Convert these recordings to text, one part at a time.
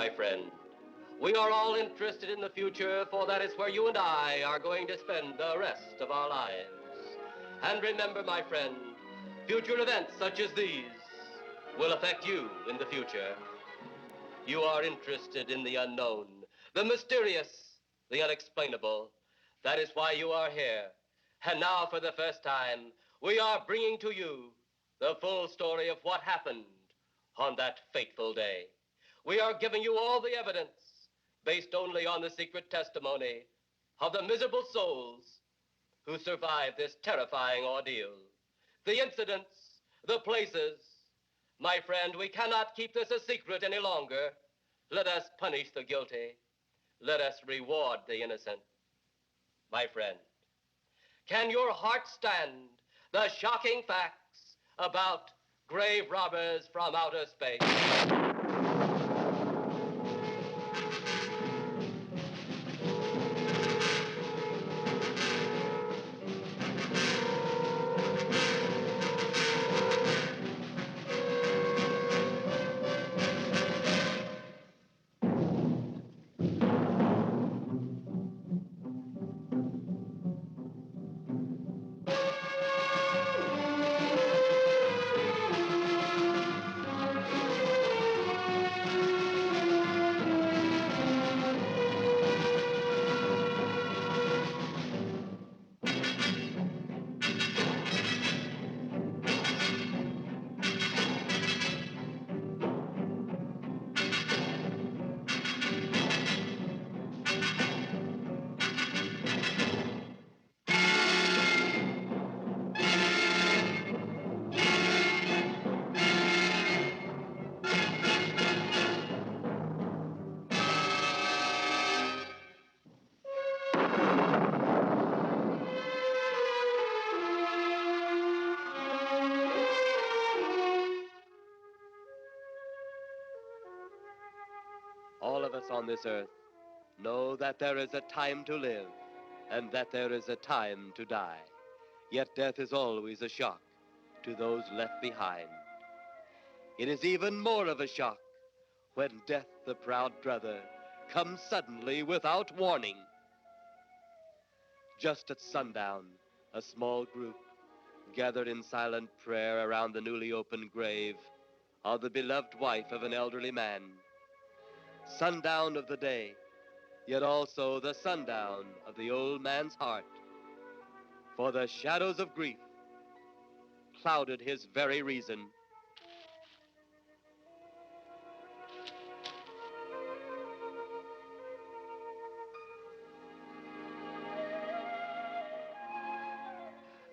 my friend. We are all interested in the future, for that is where you and I are going to spend the rest of our lives. And remember, my friend, future events such as these will affect you in the future. You are interested in the unknown, the mysterious, the unexplainable. That is why you are here. And now, for the first time, we are bringing to you the full story of what happened on that fateful day. We are giving you all the evidence based only on the secret testimony of the miserable souls who survived this terrifying ordeal. The incidents, the places. My friend, we cannot keep this a secret any longer. Let us punish the guilty. Let us reward the innocent. My friend, can your heart stand the shocking facts about grave robbers from outer space? All of us on this earth know that there is a time to live and that there is a time to die. Yet death is always a shock to those left behind. It is even more of a shock when death, the proud brother, comes suddenly without warning. Just at sundown, a small group gathered in silent prayer around the newly opened grave of the beloved wife of an elderly man. Sundown of the day, yet also the sundown of the old man's heart. For the shadows of grief clouded his very reason.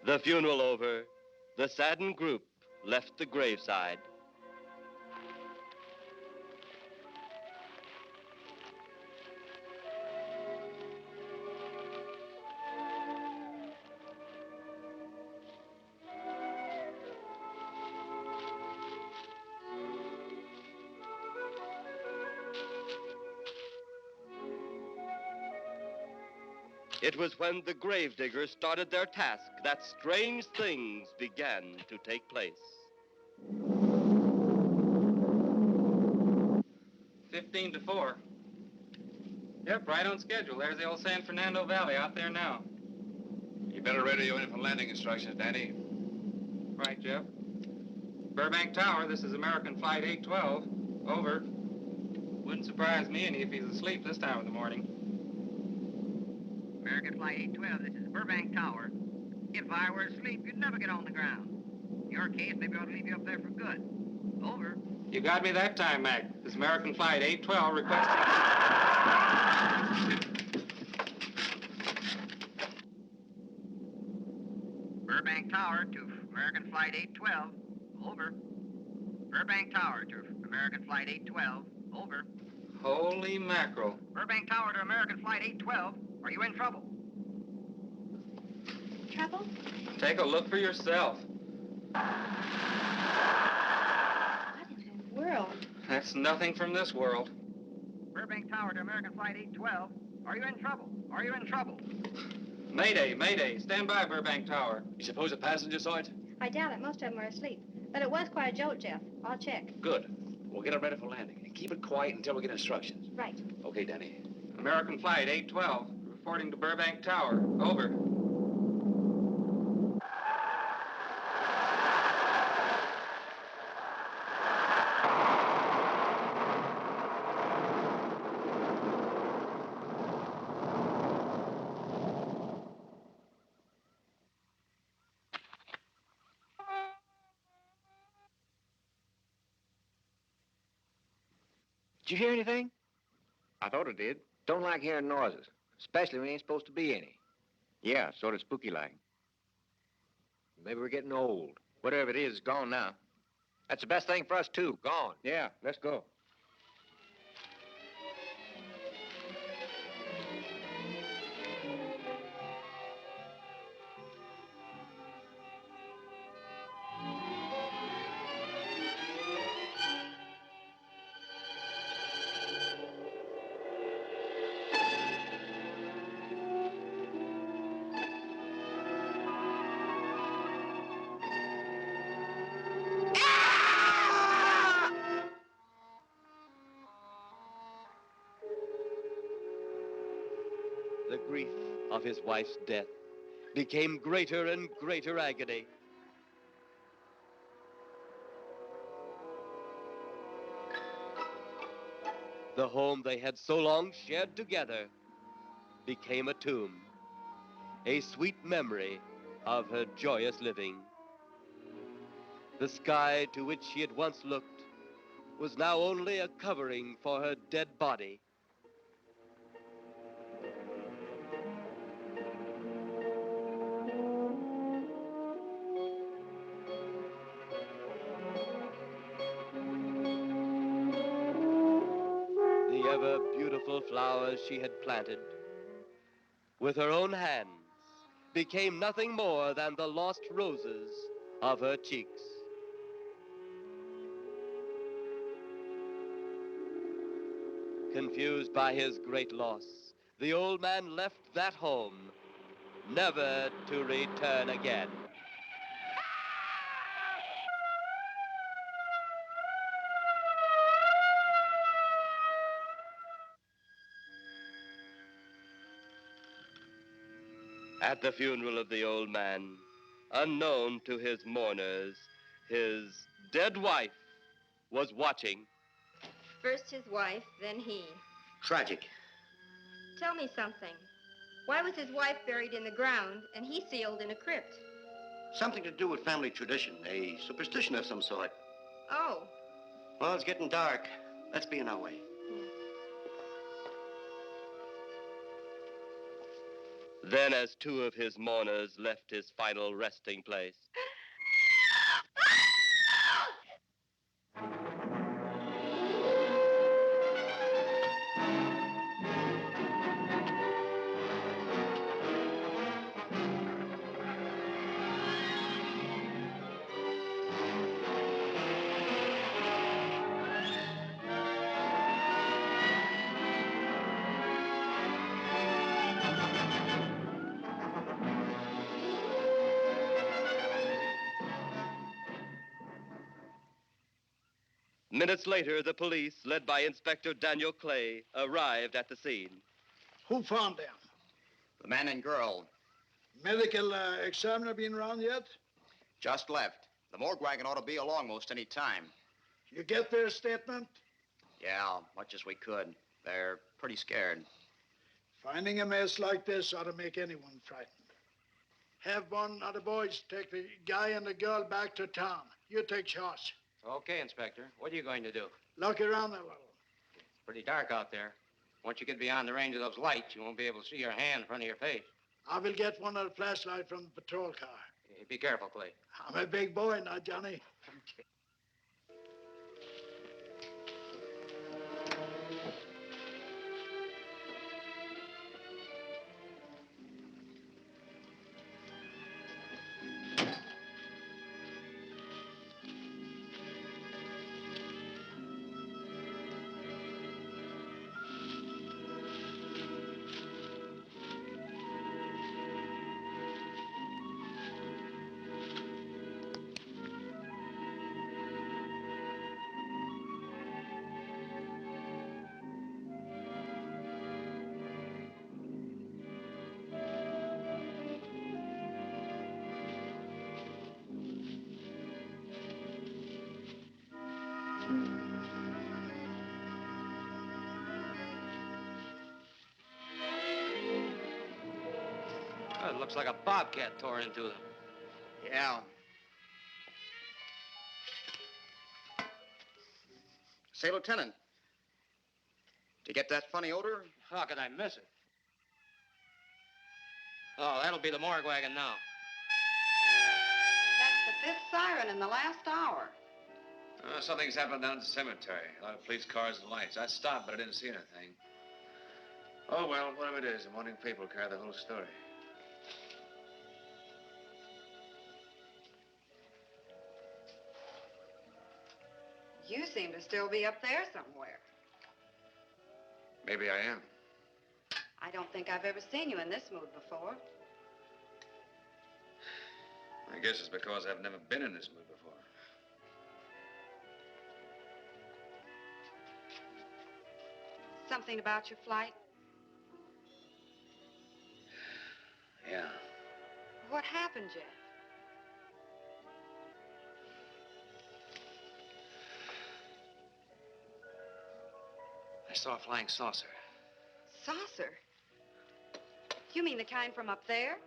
The funeral over, the saddened group left the graveside. It was when the gravediggers started their task that strange things began to take place. 15 to 4. Yep, right on schedule. There's the old San Fernando Valley out there now. You better radio in for landing instructions, Danny. Right, Jeff. Burbank Tower, this is American Flight 812. Over. Wouldn't surprise me any if he's asleep this time of the morning. American Flight 812, this is Burbank Tower. If I were asleep, you'd never get on the ground. In your case, maybe I ought to leave you up there for good. Over. You got me that time, Mac. This is American Flight 812 requesting... Burbank Tower to American Flight 812. Over. Burbank Tower to American Flight 812. Over. Holy mackerel. Burbank Tower to American Flight 812. Are you in trouble? Trouble? Take a look for yourself. What in the world? That's nothing from this world. Burbank Tower to American Flight 812. Are you in trouble? Are you in trouble? Mayday, mayday. Stand by, Burbank Tower. You suppose a passenger saw it? I doubt it. Most of them are asleep. But it was quite a jolt, Jeff. I'll check. Good. We'll get it ready for landing. And keep it quiet until we get instructions. Right. Okay, Danny. American Flight 812, reporting to Burbank Tower. Over. Did you hear anything? I thought it did. Don't like hearing noises, especially when there ain't supposed to be any. Yeah, sort of spooky-like. Maybe we're getting old. Whatever it is, it's gone now. That's the best thing for us, too. Gone. Yeah, let's go. The grief of his wife's death became greater and greater agony. The home they had so long shared together became a tomb, a sweet memory of her joyous living. The sky to which she had once looked was now only a covering for her dead body. The ever beautiful flowers she had planted with her own hands became nothing more than the lost roses of her cheeks. Confused by his great loss, the old man left that home, never to return again. At the funeral of the old man, unknown to his mourners, his dead wife was watching. First his wife, then he. Tragic. Tell me something. Why was his wife buried in the ground and he sealed in a crypt? Something to do with family tradition, a superstition of some sort. Oh, Well, it's getting dark. Let's be on our way. Then, as two of his mourners left his final resting place, minutes later, the police, led by Inspector Daniel Clay, arrived at the scene. Who found them? The man and girl Medical examiner been around yet? just left. The morgue wagon ought to be along most any time. You get their statement? Yeah, much as we could. They're pretty scared. Finding a mess like this ought to make anyone frightened. Have one of the boys take the guy and the girl back to town. You take charge. Okay, Inspector. What are you going to do? Look around a little. It's pretty dark out there. Once you get beyond the range of those lights, you won't be able to see your hand in front of your face. I will get one of the flashlights from the patrol car. Hey, be careful, Clay. I'm a big boy now, Johnny. Looks like a bobcat tore into them. Yeah. Say, Lieutenant, did you get that funny odor? How could I miss it? Oh, that'll be the morgue wagon now. That's the 5th siren in the last hour. Something's happened down at the cemetery. A lot of police cars and lights. I stopped, but I didn't see anything. Oh, well, whatever it is, the morning paper will carry the whole story. You seem to still be up there somewhere. Maybe I am. I don't think I've ever seen you in this mood before. I guess it's because I've never been in this mood before. Something about your flight? Yeah. What happened, Jeff? I saw a flying saucer. Saucer? You mean the kind from up there?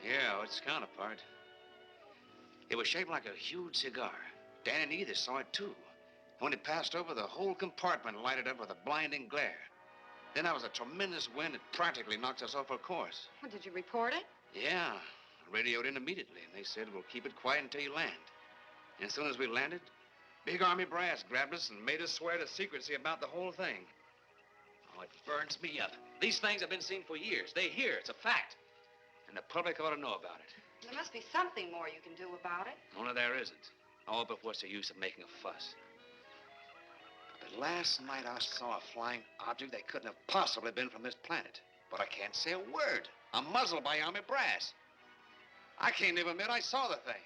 Yeah, its counterpart. It was shaped like a huge cigar. Dan and Edith saw it, too. When it passed over, the whole compartment lighted up with a blinding glare. Then there was a tremendous wind that practically knocked us off our course. Well, did you report it? Yeah. I radioed in immediately, and they said, we'll keep it quiet until you land. And as soon as we landed, big army brass grabbed us and made us swear to secrecy about the whole thing. Oh, it burns me up. These things have been seen for years. They hear. It's a fact. And the public ought to know about it. There must be something more you can do about it. Only there isn't. Oh, but what's the use of making a fuss? But last night I saw a flying object that couldn't have possibly been from this planet. But I can't say a word. I'm muzzled by army brass. I can't even admit I saw the thing.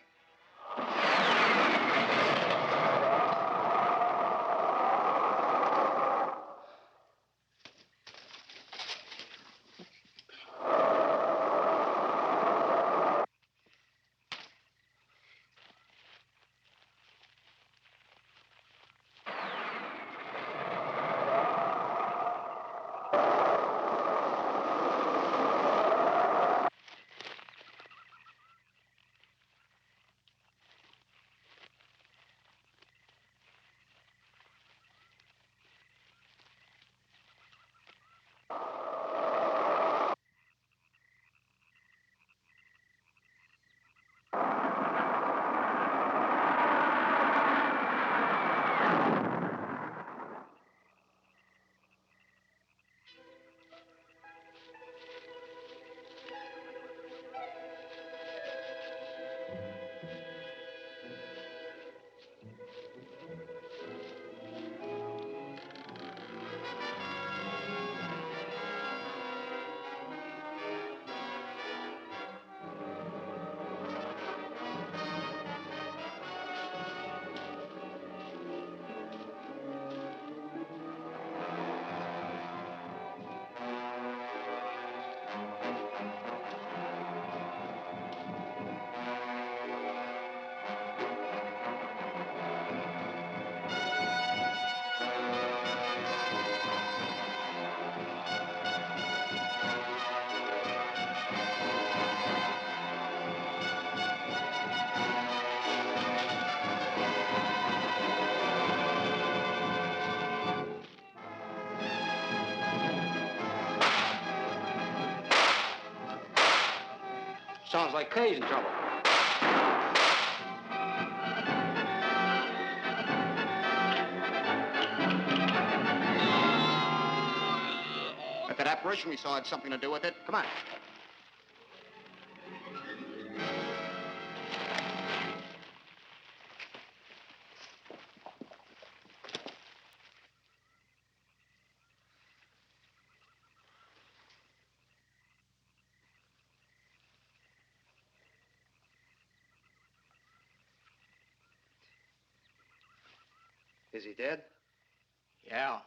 Sounds like Kay's in trouble. If that apparition we saw had something to do with it, come on. Is he dead? Yeah.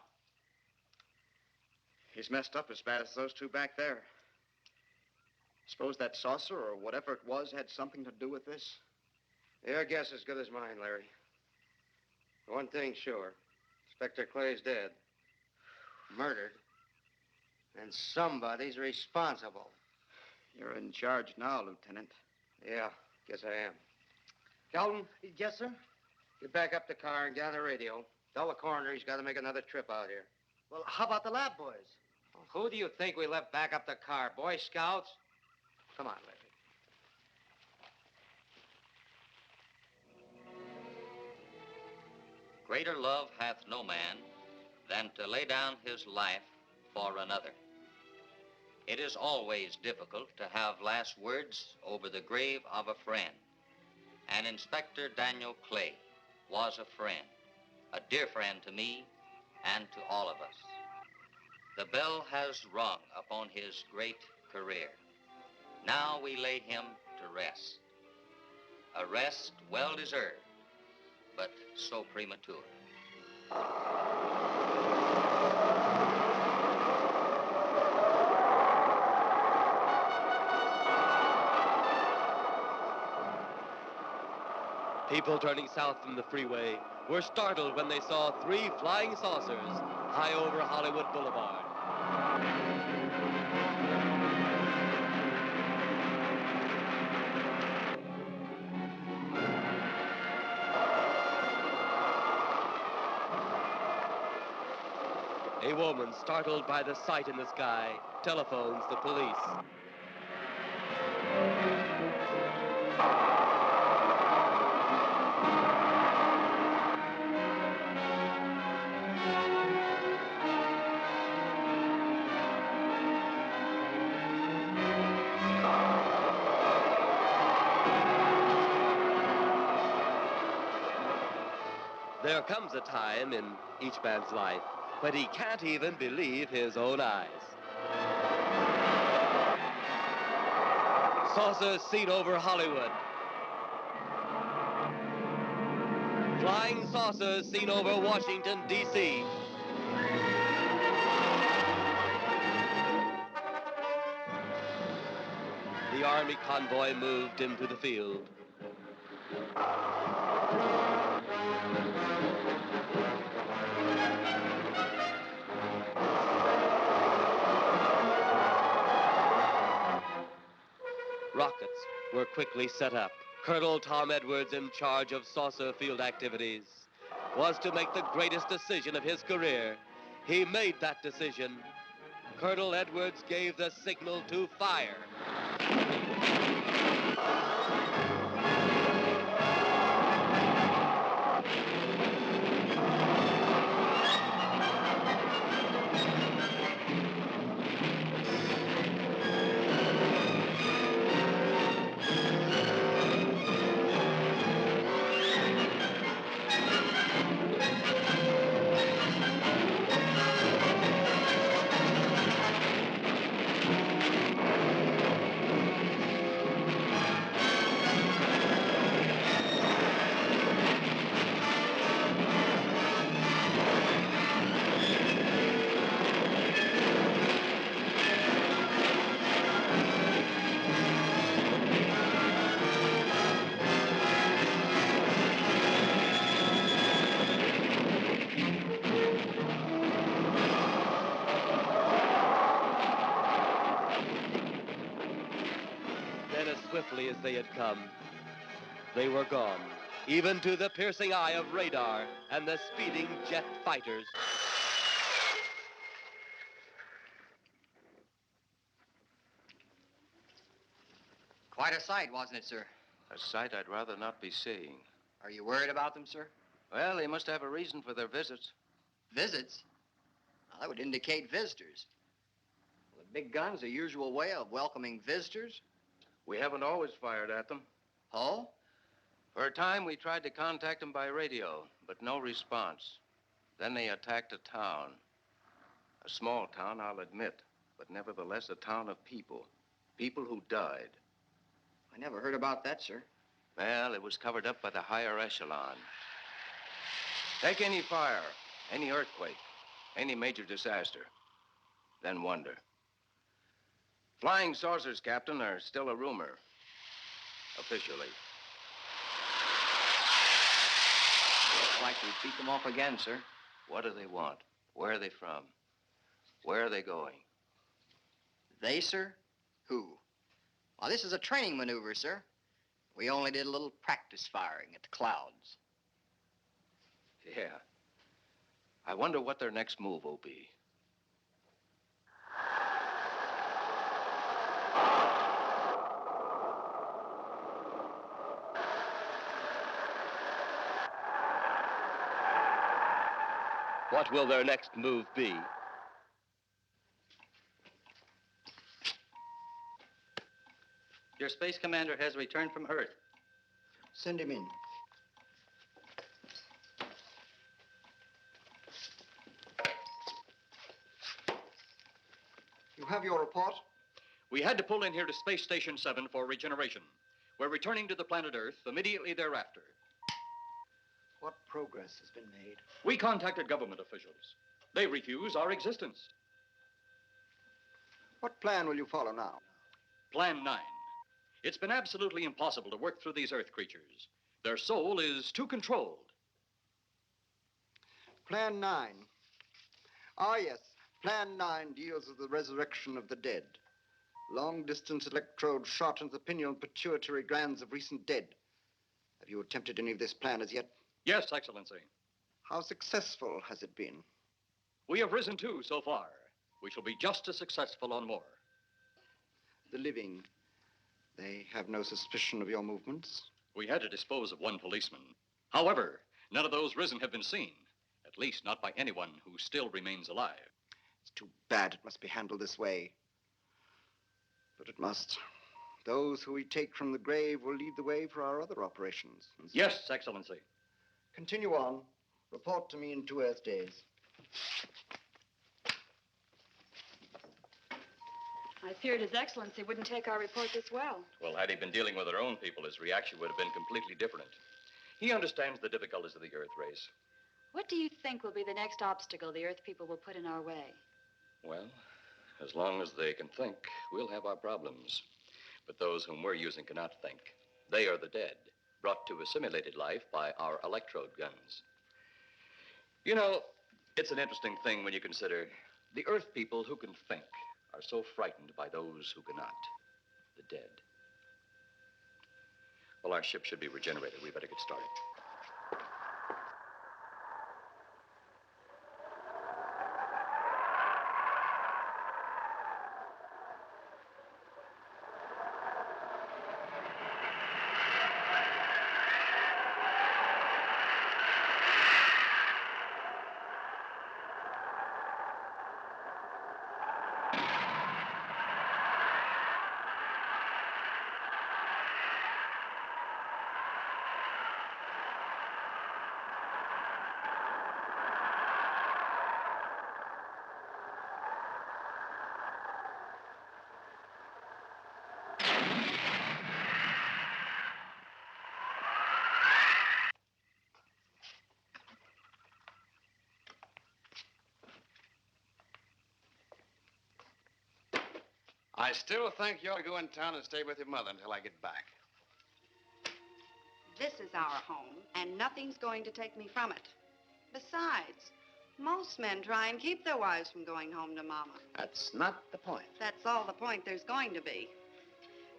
He's messed up as bad as those two back there. Suppose that saucer or whatever it was had something to do with this? Your guess is as good as mine, Larry. One thing's sure. Inspector Clay's dead. Murdered. And somebody's responsible. You're in charge now, Lieutenant. Yeah, guess I am. Kelton, Yes, sir? get back up the car and get on the radio. Tell the coroner he's got to make another trip out here. Well, how about the lab boys? Who do you think we left back up the car? Boy Scouts? Come on, Larry. Greater love hath no man than to lay down his life for another. It is always difficult to have last words over the grave of a friend. And Inspector Daniel Clay was a friend, a dear friend to me and to all of us. The bell has rung upon his great career. Now we lay him to rest. A rest well deserved, but so premature. People turning south from the freeway were startled when they saw 3 flying saucers high over Hollywood Boulevard. A woman, startled by the sight in the sky, telephones the police. There comes a time in each man's life when he can't even believe his own eyes. Saucers seen over Hollywood. Flying saucers seen over Washington, D.C. The Army convoy moved into the field. Rockets were quickly set up. Colonel Tom Edwards, in charge of saucer field activities, was to make the greatest decision of his career. He made that decision. Colonel Edwards gave the signal to fire. Then, as swiftly as they had come, they were gone, even to the piercing eye of radar and the speeding jet fighters. Quite a sight, wasn't it, sir? A sight I'd rather not be seeing. Are you worried about them, sir? Well, they must have a reason for their visits. Visits? Well, that would indicate visitors. Well, the big gun's the usual way of welcoming visitors. We haven't always fired at them. Oh? For a time, we tried to contact them by radio, but no response. Then they attacked a town. A small town, I'll admit, but nevertheless a town of people. People who died. I never heard about that, sir. Well, it was covered up by the higher echelon. Take any fire, any earthquake, any major disaster, then wonder. Flying saucers, Captain, are still a rumor, officially. Looks like we beat them off again, sir. What do they want? Where are they from? Where are they going? They, sir? Who? Oh, this is a training maneuver, sir. We only did a little practice firing at the clouds. Yeah. I wonder what their next move will be. What will their next move be? Your space commander has returned from Earth. Send him in. You have your report? We had to pull in here to Space Station 7 for regeneration. We're returning to the planet Earth immediately thereafter. What progress has been made? We contacted government officials. They refuse our existence. What plan will you follow now? Plan 9. It's been absolutely impossible to work through these Earth creatures. Their soul is too controlled. Plan 9. Ah, yes. Plan 9 deals with the resurrection of the dead. Long-distance electrode shot into the pineal pituitary glands of recent dead. Have you attempted any of this plan as yet? Yes, Excellency. How successful has it been? We have risen too so far. We shall be just as successful on more. The living, they have no suspicion of your movements? We had to dispose of one policeman. However, none of those risen have been seen. At least not by anyone who still remains alive. It's too bad it must be handled this way. But it must. Those who we take from the grave will lead the way for our other operations. Yes, Excellency. Continue on. Report to me in 2 Earth days. I feared His Excellency wouldn't take our report this well. Well, had he been dealing with our own people, his reaction would have been completely different. He understands the difficulties of the Earth race. What do you think will be the next obstacle the Earth people will put in our way? Well, as long as they can think, we'll have our problems. But those whom we're using cannot think. They are the dead, brought to a simulated life by our electrode guns. You know, it's an interesting thing when you consider the Earth people who can think are so frightened by those who cannot, the dead. Well, our ship should be regenerated. We better get started. I still think you ought to go in town and stay with your mother until I get back. This is our home, and nothing's going to take me from it. Besides, most men try and keep their wives from going home to Mama. That's not the point. That's all the point there's going to be.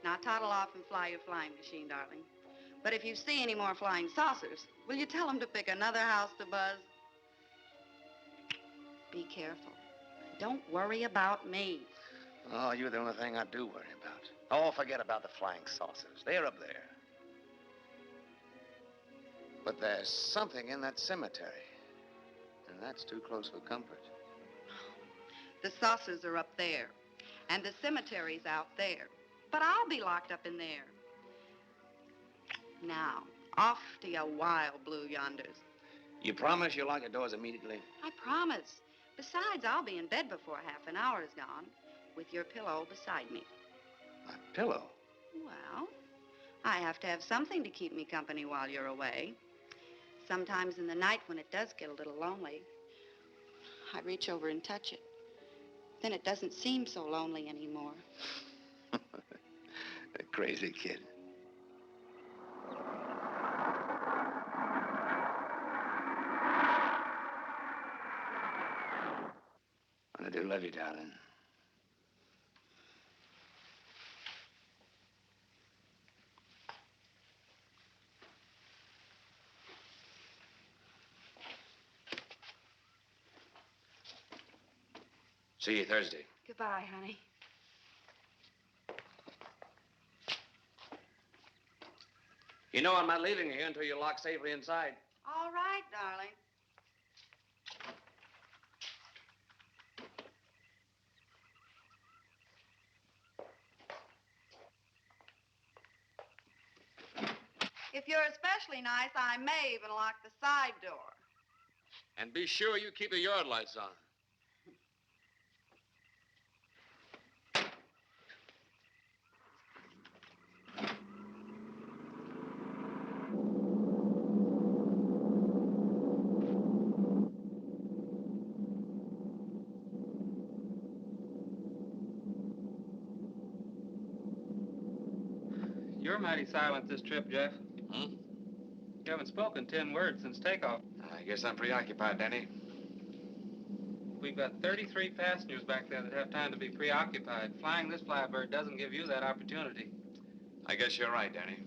Now toddle off and fly your flying machine, darling. But if you see any more flying saucers, will you tell them to pick another house to buzz? Be careful. Don't worry about me. Oh, you're the only thing I do worry about. Oh, forget about the flying saucers. They're up there. But there's something in that cemetery. And that's too close for comfort. The saucers are up there, and the cemetery's out there. But I'll be locked up in there. Now, off to your wild blue yonders. You promise you'll lock your doors immediately? I promise. Besides, I'll be in bed before half an hour is gone, with your pillow beside me. My pillow? Well, I have to have something to keep me company while you're away. Sometimes in the night when it does get a little lonely, I reach over and touch it. Then it doesn't seem so lonely anymore. A crazy kid. I do love you, darling. See you Thursday. Goodbye, honey. You know I'm not leaving you here until you're locked safely inside. All right, darling. If you're especially nice, I may even lock the side door. And be sure you keep the yard lights on. You're mighty silent this trip, Jeff. Hmm? You haven't spoken 10 words since takeoff. I guess I'm preoccupied, Danny. We've got 33 passengers back there that have time to be preoccupied. Flying this flybird doesn't give you that opportunity. I guess you're right, Danny.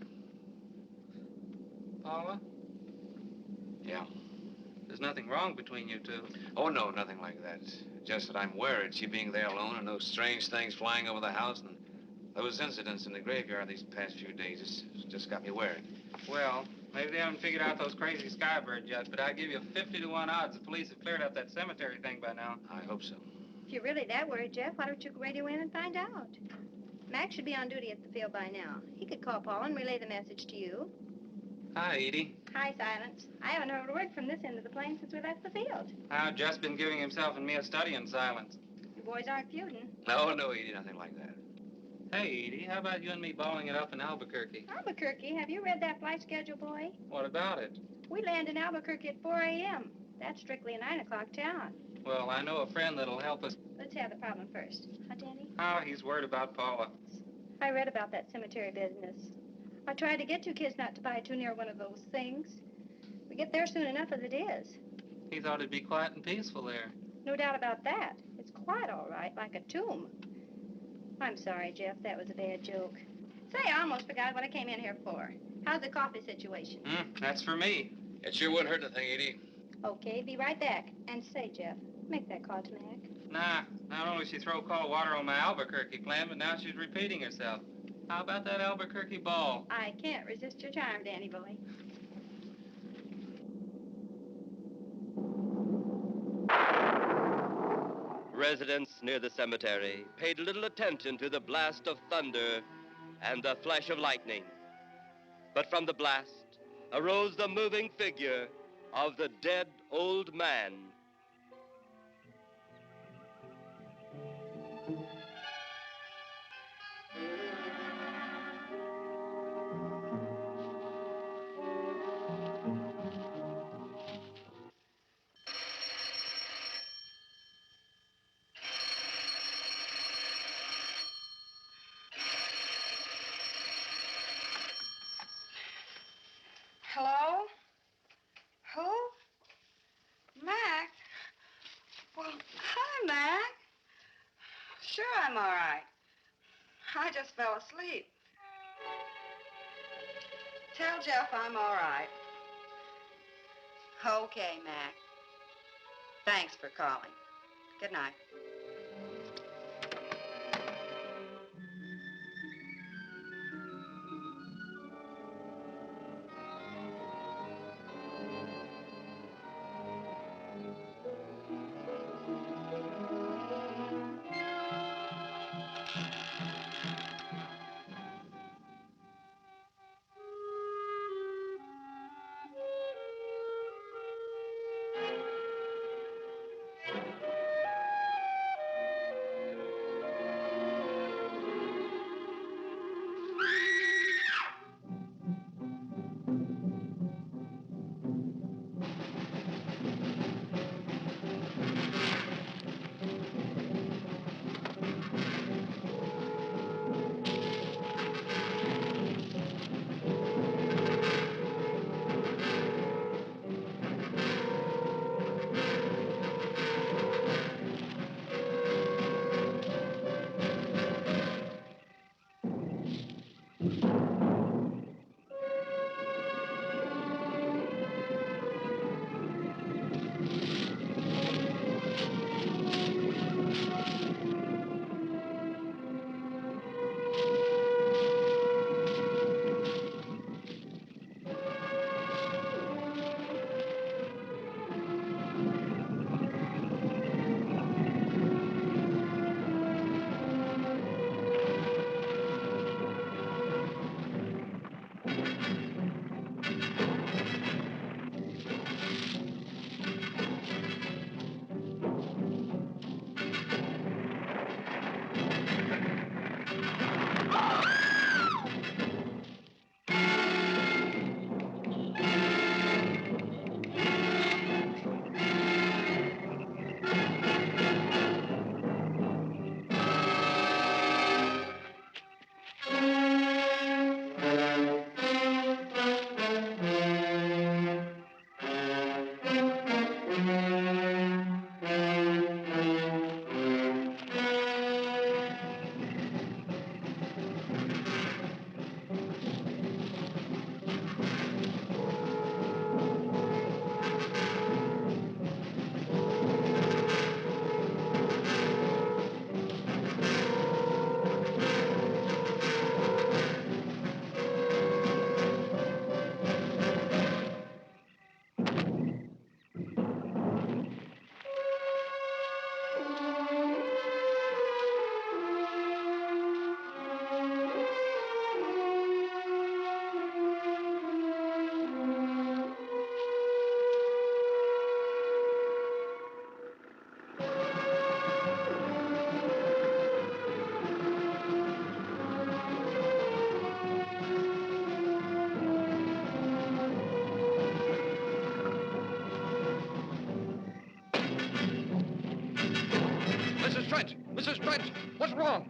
Paula? Yeah. There's nothing wrong between you two. Oh, no, nothing like that. Just that I'm worried, she being there alone and those strange things flying over the house and those incidents in the graveyard these past few days. It's just got me worried. Well, maybe they haven't figured out those crazy skybirds yet, but I give you 50 to 1 odds the police have cleared up that cemetery thing by now. I hope so. If you're really that worried, Jeff, why don't you radio in and find out? Mac should be on duty at the field by now. He could call Paul and relay the message to you. Hi, Edie. Hi, Silence. I haven't heard a word from this end of the plane since we left the field. I've just been giving himself and me a study in silence. You boys aren't feuding. No, Edie, nothing like that. Hey, Edie, how about you and me balling it up in Albuquerque? Albuquerque? Have you read that flight schedule, boy? What about it? We land in Albuquerque at 4 a.m. That's strictly a 9 o'clock town. Well, I know a friend that'll help us. Let's have the problem first. Huh, Danny? Oh, he's worried about Paula. I read about that cemetery business. I tried to get you kids not to buy too near one of those things. We get there soon enough as it is. He thought it'd be quiet and peaceful there. No doubt about that. It's quite all right, like a tomb. I'm sorry, Jeff. That was a bad joke. Say, I almost forgot what I came in here for. How's the coffee situation? That's for me. It sure wouldn't hurt anything, Edie. Okay, be right back. And say, Jeff, make that call to Mac. Nah, not only she throw cold water on my Albuquerque plan, but now she's repeating herself. How about that Albuquerque ball? I can't resist your charm, Danny boy. Residents near the cemetery paid little attention to the blast of thunder and the flash of lightning. But from the blast arose the moving figure of the dead old man. Hello? Who? Mac? Well, hi, Mac. Sure, I'm all right. I just fell asleep. Tell Jeff I'm all right. Okay, Mac. Thanks for calling. Good night. Mr. Stripes, what's wrong?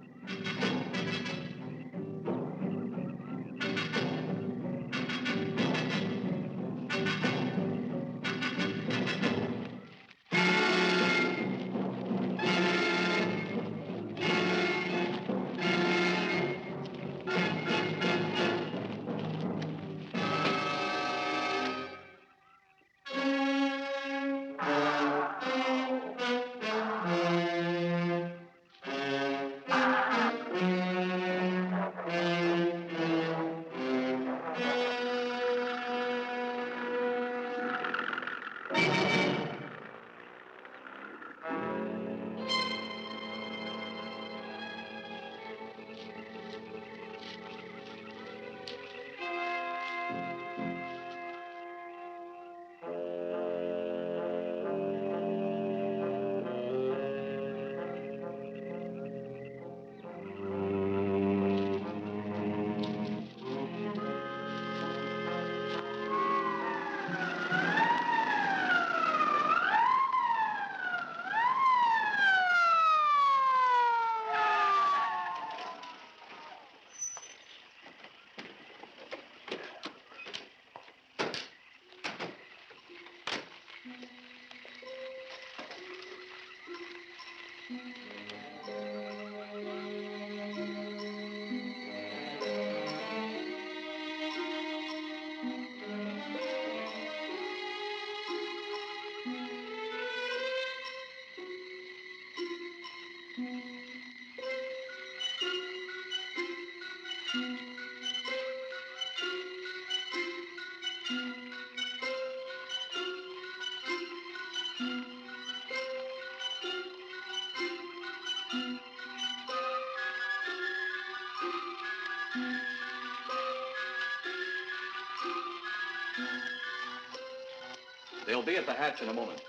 They'll be at the hatch in a moment.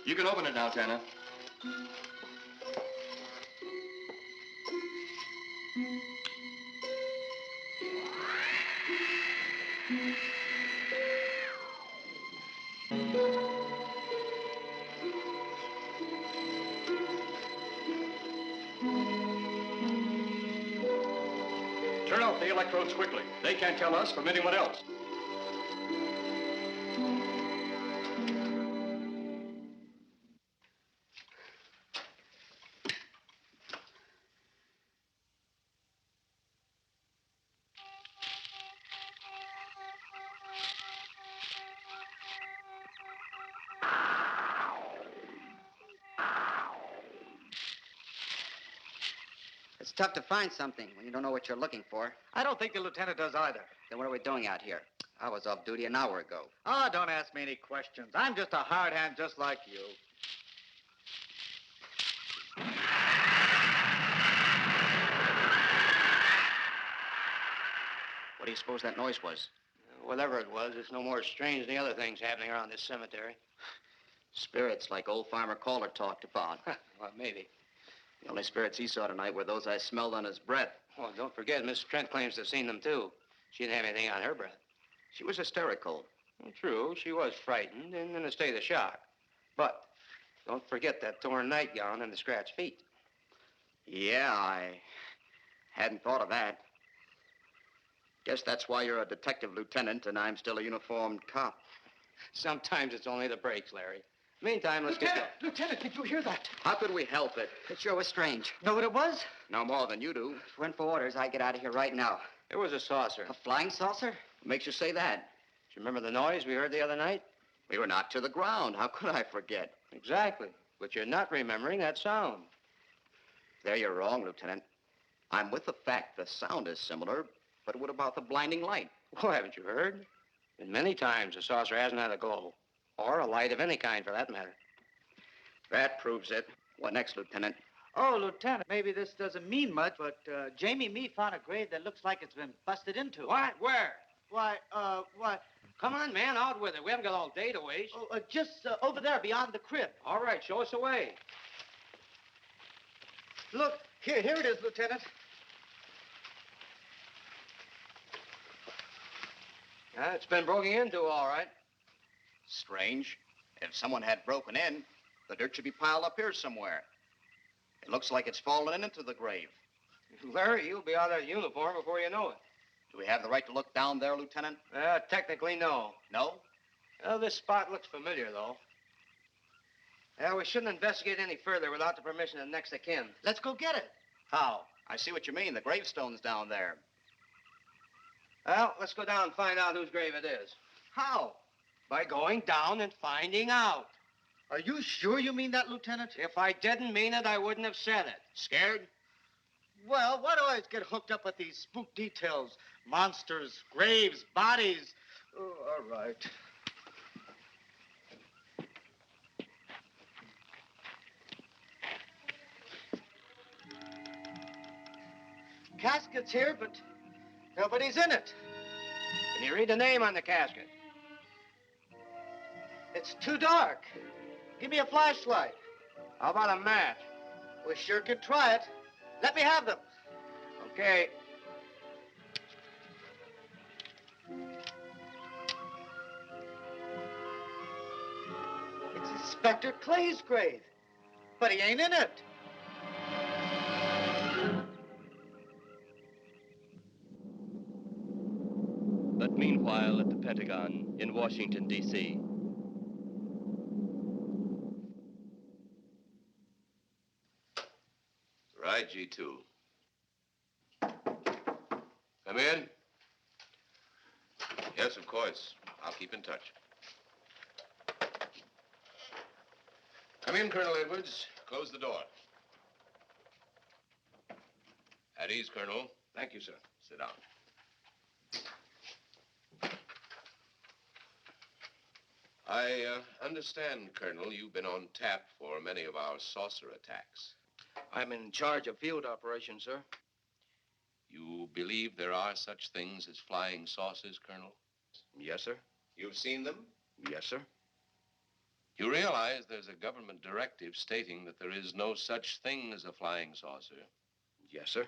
You can open it now, Tanner. Turn off the electrodes quickly. They can't tell us from anyone else. It's tough to find something when you don't know what you're looking for. I don't think the lieutenant does either. Then what are we doing out here? I was off duty an hour ago. Oh, don't ask me any questions. I'm just a hard hand just like you. What do you suppose that noise was? Whatever it was, it's no more strange than the other things happening around this cemetery. Spirits, like old Farmer Caller talked about. Well, maybe. The only spirits he saw tonight were those I smelled on his breath. Well, don't forget, Miss Trent claims to have seen them, too. She didn't have anything on her breath. She was hysterical. Well, true, she was frightened and in a state of shock. But don't forget that torn nightgown and the scratched feet. Yeah, I hadn't thought of that. Guess that's why you're a detective lieutenant and I'm still a uniformed cop. Sometimes it's only the breaks, Larry. Meantime, let's Lieutenant, Lieutenant, did you hear that? How could we help it? It sure was strange. Know what it was? No more than you do. If it weren't for orders, I'd get out of here right now. It was a saucer. A flying saucer? What makes you say that? Do you remember the noise we heard the other night? We were knocked to the ground. How could I forget? Exactly. But you're not remembering that sound. There you're wrong, Lieutenant. I'm with the fact the sound is similar, but what about the blinding light? Well, haven't you heard? And many times the saucer hasn't had a glow. Or a light of any kind, for that matter. That proves it. What next, Lieutenant? Oh, Lieutenant, maybe this doesn't mean much, but Jamie Mee found a grave that looks like it's been busted into. What? Where? Why, what? Come on, man, out with it. We haven't got all day to waste. Oh, just over there beyond the crib. All right, show us the way. Look, here it is, Lieutenant. It's been broken into, all right. Strange. If someone had broken in, the dirt should be piled up here somewhere. It looks like it's fallen into the grave. Larry, you'll be out of that uniform before you know it. Do we have the right to look down there, Lieutenant? Technically, no. No? Well, this spot looks familiar, though. We shouldn't investigate any further without the permission of next of kin. Let's go get it. How? I see what you mean. The gravestone's down there. Well, let's go down and find out whose grave it is. How? By going down and finding out. Are you sure you mean that, Lieutenant? If I didn't mean it, I wouldn't have said it. Scared? Well, why do I always get hooked up with these spook details? Monsters, graves, bodies. Oh, all right. Casket's here, but nobody's in it. Can you read the name on the casket? It's too dark. Give me a flashlight. How about a match? We sure could try it. Let me have them. Okay. It's Inspector Clay's grave, but he ain't in it. But meanwhile, at the Pentagon in Washington, D.C., Right, G2. Come in. Yes, of course. I'll keep in touch. Come in, Colonel Edwards. Close the door. At ease, Colonel. Thank you, sir. Sit down. I understand, Colonel, you've been on tap for many of our saucer attacks. I'm in charge of field operations, sir. You believe there are such things as flying saucers, Colonel? Yes, sir. You've seen them? Yes, sir. You realize there's a government directive stating that there is no such thing as a flying saucer? Yes, sir.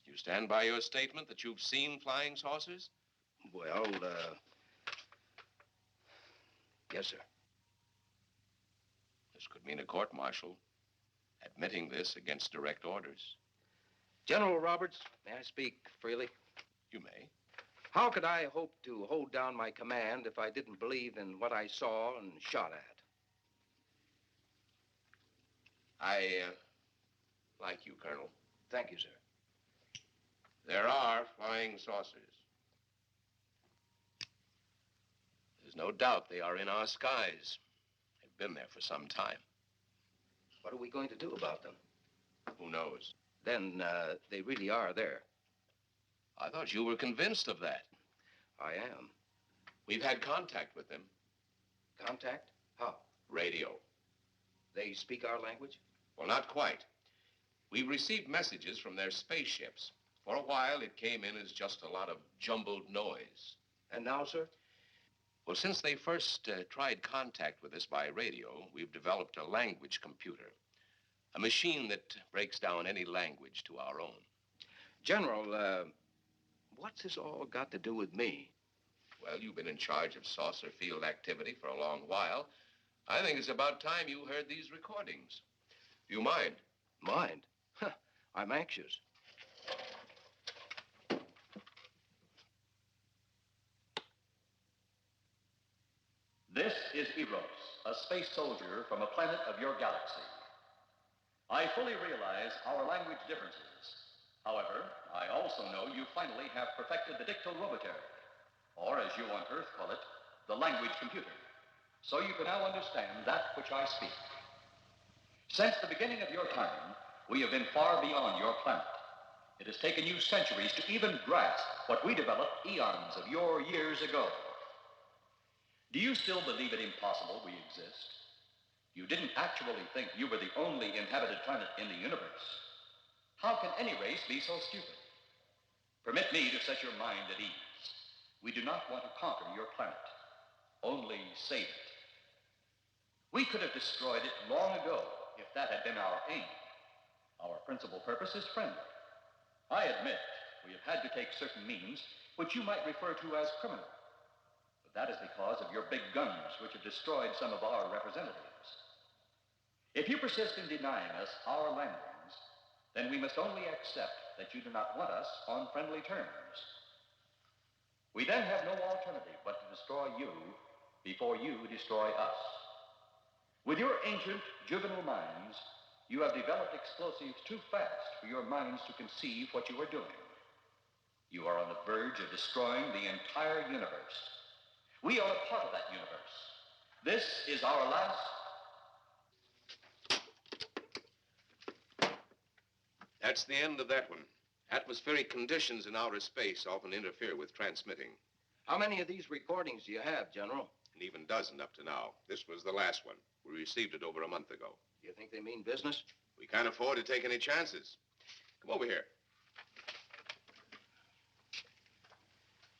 You stand by your statement that you've seen flying saucers? Well, yes, sir. This could mean a court-martial, admitting this against direct orders. General Roberts, may I speak freely? You may. How could I hope to hold down my command if I didn't believe in what I saw and shot at? I like you, Colonel. Thank you, sir. There are flying saucers. There's no doubt they are in our skies. They've been there for some time. What are we going to do about them? Who knows? Then they really are there. I thought you were convinced of that. I am. We've had contact with them. Contact? How? Radio. They speak our language? Well, not quite. We received messages from their spaceships. For a while, it came in as just a lot of jumbled noise. And now, sir? Well, since they first tried contact with us by radio, we've developed a language computer. A machine that breaks down any language to our own. General, what's this all got to do with me? Well, you've been in charge of saucer field activity for a long while. I think it's about time you heard these recordings. Do you mind? Mind? Huh, I'm anxious. This is Eros, a space soldier from a planet of your galaxy. I fully realize our language differences. However, I also know you finally have perfected the dictorobotery, or as you on Earth call it, the language computer. So you can now understand that which I speak. Since the beginning of your time, we have been far beyond your planet. It has taken you centuries to even grasp what we developed eons of your years ago. Do you still believe it impossible we exist? You didn't actually think you were the only inhabited planet in the universe. How can any race be so stupid? Permit me to set your mind at ease. We do not want to conquer your planet, only save it. We could have destroyed it long ago if that had been our aim. Our principal purpose is friendly. I admit we have had to take certain means which you might refer to as criminal. But that is because of your big guns which have destroyed some of our representatives. If you persist in denying us our landings, then we must only accept that you do not want us on friendly terms. We then have no alternative but to destroy you before you destroy us. With your ancient, juvenile minds, you have developed explosives too fast for your minds to conceive what you are doing. You are on the verge of destroying the entire universe. We are a part of that universe. This is our last... That's the end of that one. Atmospheric conditions in outer space often interfere with transmitting. How many of these recordings do you have, General? An even dozen up to now. This was the last one. We received it over a month ago. Do you think they mean business? We can't afford to take any chances. Come over here.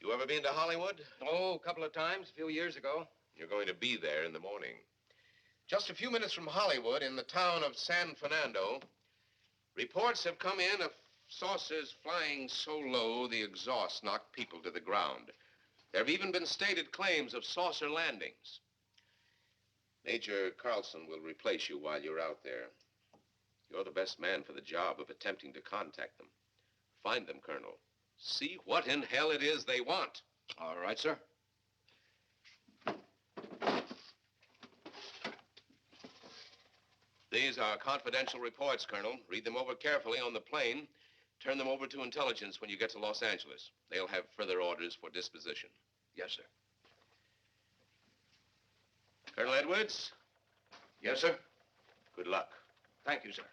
You ever been to Hollywood? Oh, a couple of times, a few years ago. You're going to be there in the morning. Just a few minutes from Hollywood, in the town of San Fernando, reports have come in of saucers flying so low the exhaust knocked people to the ground. There have even been stated claims of saucer landings. Major Carlson will replace you while you're out there. You're the best man for the job of attempting to contact them. Find them, Colonel. See what in hell it is they want. All right, sir. These are confidential reports, Colonel. Read them over carefully on the plane. Turn them over to intelligence when you get to Los Angeles. They'll have further orders for disposition. Yes, sir. Colonel Edwards? Yes, sir. Good luck. Thank you, sir.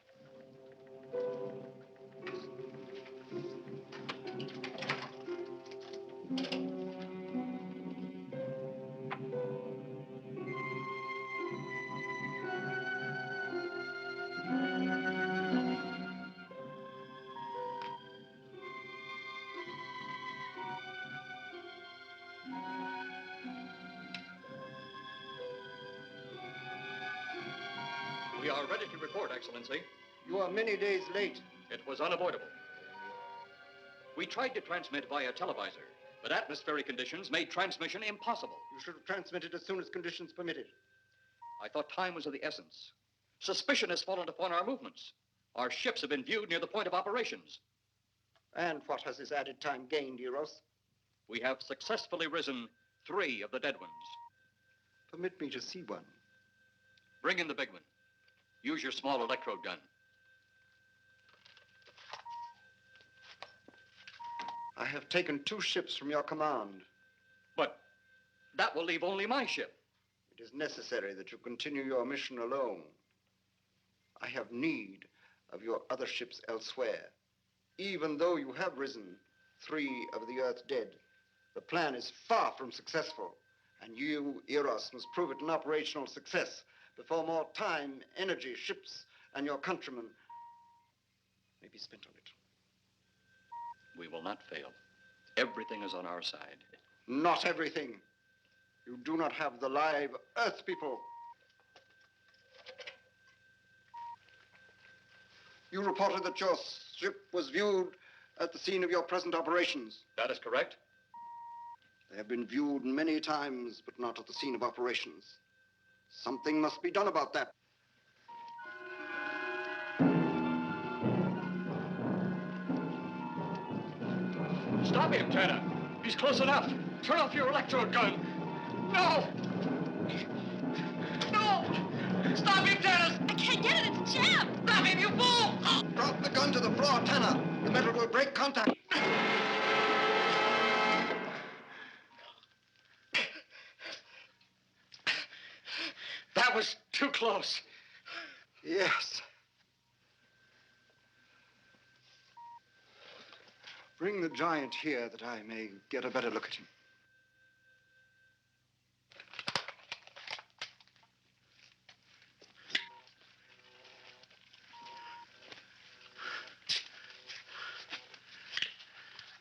We are ready to report, Excellency. You are many days late. It was unavoidable. We tried to transmit via televisor, but atmospheric conditions made transmission impossible. You should have transmitted as soon as conditions permitted. I thought time was of the essence. Suspicion has fallen upon our movements. Our ships have been viewed near the point of operations. And what has this added time gained, Eros? We have successfully risen 3 of the dead ones. Permit me to see one. Bring in the big one. Use your small electrode gun. I have taken 2 ships from your command. But that will leave only my ship. It is necessary that you continue your mission alone. I have need of your other ships elsewhere. Even though you have risen 3 of the Earth's dead, the plan is far from successful. And you, Eros, must prove it an operational success before more time, energy, ships, and your countrymen may be spent on it. We will not fail. Everything is on our side. Not everything. You do not have the live Earth people. You reported that your ship was viewed at the scene of your present operations. That is correct. They have been viewed many times, but not at the scene of operations. Something must be done about that. Stop him, Tanner. He's close enough. Turn off your electrode gun. No! No! Stop him, Tanner! I can't get it. It's jammed. Stop him, you fool! Drop the gun to the floor, Tanner. The metal will break contact. That was too close. Yes. Bring the giant here that I may get a better look at him.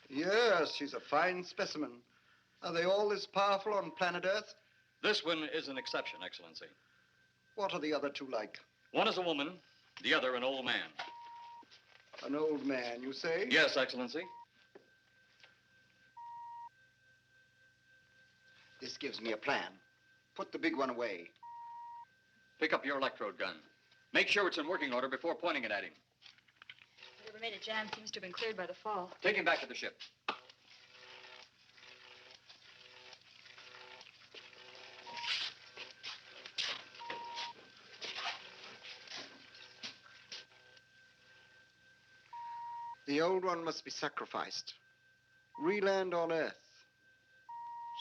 Yes, he's a fine specimen. Are they all this powerful on planet Earth? This one is an exception, Excellency. What are the other 2 like? One is a woman, the other an old man. An old man, you say? Yes, Excellency. This gives me a plan. Put the big one away. Pick up your electrode gun. Make sure it's in working order before pointing it at him. Whatever made it jam seems to have been cleared by the fall. Take him back to the ship. The old one must be sacrificed. Reland on Earth.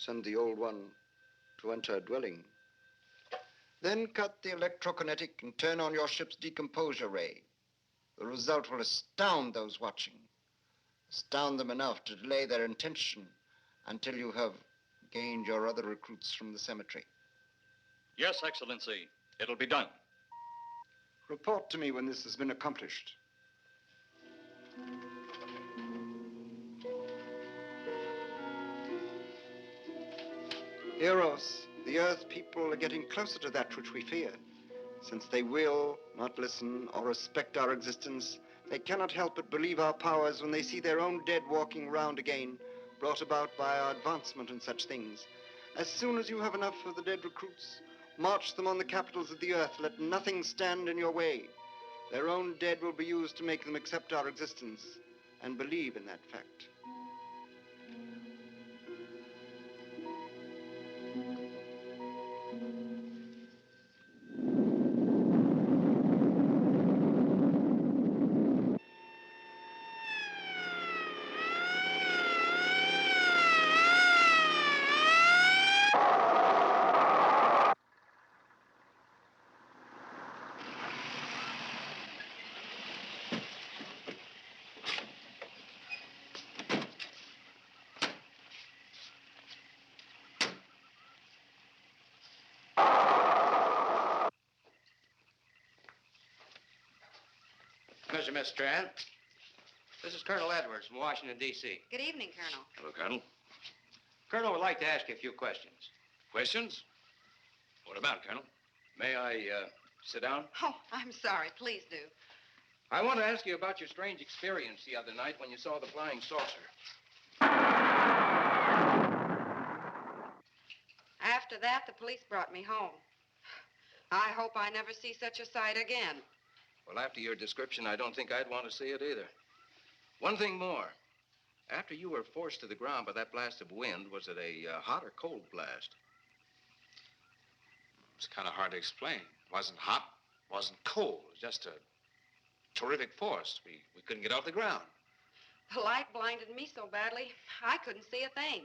Send the old one to enter a dwelling. Then cut the electrokinetic and turn on your ship's decomposure ray. The result will astound those watching. Astound them enough to delay their intention until you have gained your other recruits from the cemetery. Yes, Excellency. It'll be done. Report to me when this has been accomplished. Eros, the Earth people are getting closer to that which we fear. Since they will not listen or respect our existence, they cannot help but believe our powers when they see their own dead walking round again, brought about by our advancement and such things. As soon as you have enough of the dead recruits, march them on the capitals of the Earth. Let nothing stand in your way. Their own dead will be used to make them accept our existence and believe in that fact. Mr. Miss Strand. This is Colonel Edwards from Washington, D.C. Good evening, Colonel. Hello, Colonel. Colonel would like to ask you a few questions. Questions? What about, Colonel? May I sit down? Oh, I'm sorry. Please do. I want to ask you about your strange experience the other night when you saw the flying saucer. After that, the police brought me home. I hope I never see such a sight again. Well, after your description, I don't think I'd want to see it either. One thing more. After you were forced to the ground by that blast of wind, was it a hot or cold blast? It's kind of hard to explain. It wasn't hot, wasn't cold. It was just a terrific force. We couldn't get off the ground. The light blinded me so badly, I couldn't see a thing.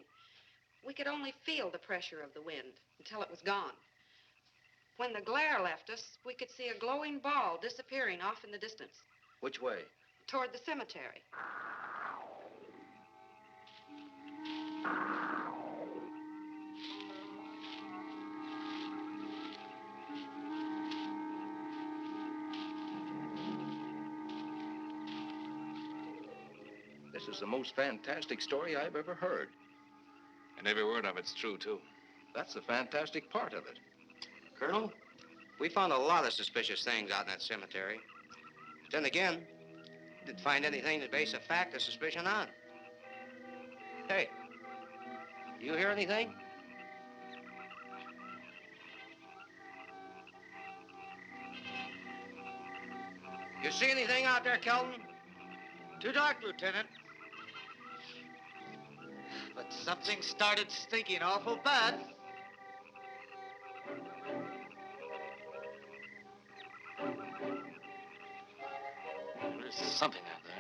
We could only feel the pressure of the wind until it was gone. When the glare left us, we could see a glowing ball disappearing off in the distance. Which way? Toward the cemetery. This is the most fantastic story I've ever heard. And every word of it's true, too. That's the fantastic part of it. Colonel, we found a lot of suspicious things out in that cemetery. Then again, didn't find anything to base a fact or suspicion on. Hey, you hear anything? You see anything out there, Kelton? Too dark, Lieutenant. But something started stinking awful bad. There's something out there.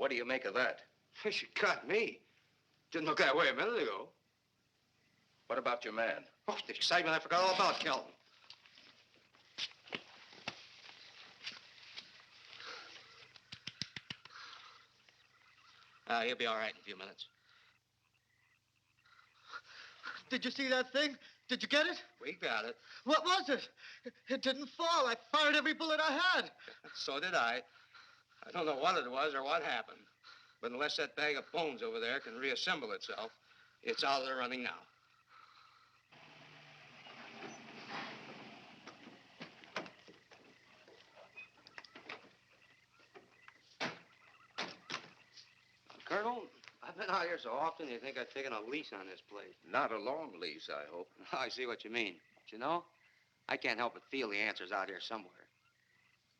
What do you make of that? She got me. Didn't look that way a minute ago. What about your man? Oh, the excitement I forgot all about, Kelton. He'll be all right in a few minutes. Did you see that thing? Did you get it? We got it. What was it? It didn't fall. I fired every bullet I had. So did I. I don't know what it was or what happened. But unless that bag of bones over there can reassemble itself, it's out of the running now. Colonel, I've been out here so often, you think I've taken a lease on this place. Not a long lease, I hope. I see what you mean. But you know, I can't help but feel the answer's out here somewhere.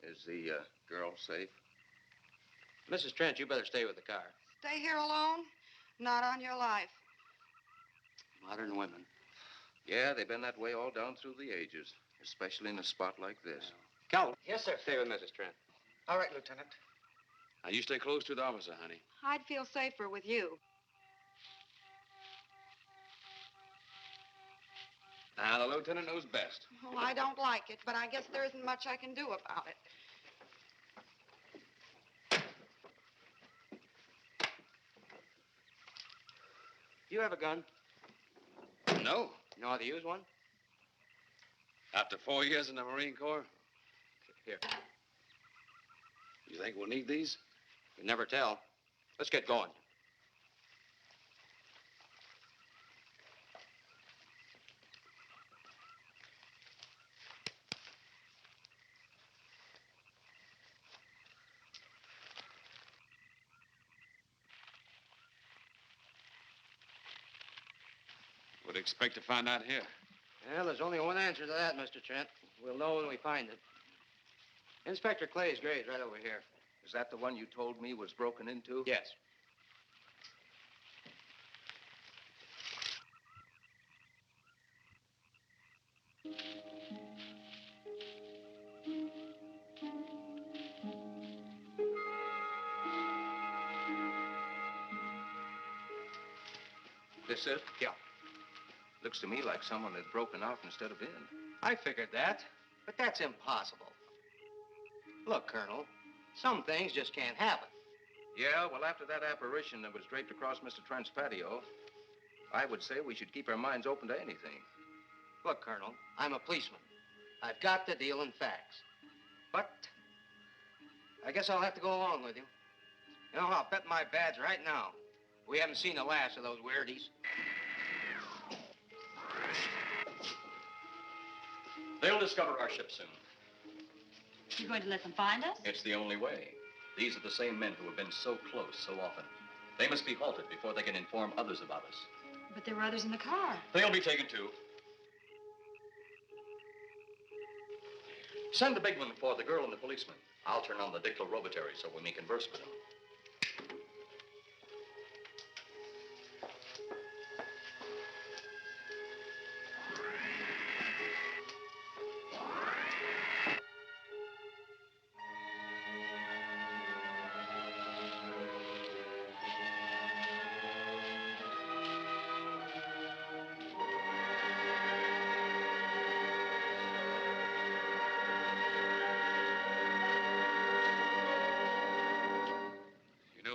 Is the girl safe? Mrs. Trent, you better stay with the car. Stay here alone? Not on your life. Modern women. Yeah, they've been that way all down through the ages, especially in a spot like this. Calvin. Yes, sir. Stay with Mrs. Trent. All right, Lieutenant. Now, you stay close to the officer, honey. I'd feel safer with you. Now, the lieutenant knows best. Well, I don't like it, but I guess there isn't much I can do about it. Do you have a gun? No. You know how to use one? After 4 years in the Marine Corps? Here. You think we'll need these? You never tell. Let's get going. Would expect to find out here. Well, there's only one answer to that, Mr. Trent. We'll know when we find it. Inspector Clay's grave's right over here. Is that the one you told me was broken into? Yes. This it? Yeah. Looks to me like someone had broken out instead of in. I figured that, but that's impossible. Look, Colonel, some things just can't happen. Yeah, well, after that apparition that was draped across Mr. Trent's patio, I would say we should keep our minds open to anything. Look, Colonel, I'm a policeman. I've got to deal in facts. But I guess I'll have to go along with you. You know, I'll bet my badge right now we haven't seen the last of those weirdies. They'll discover our ship soon. You going to let them find us? It's the only way. These are the same men who have been so close so often. They must be halted before they can inform others about us. But there were others in the car. They'll be taken too. Send the big one for the girl and the policeman. I'll turn on the dictylrobotary so we may converse with them.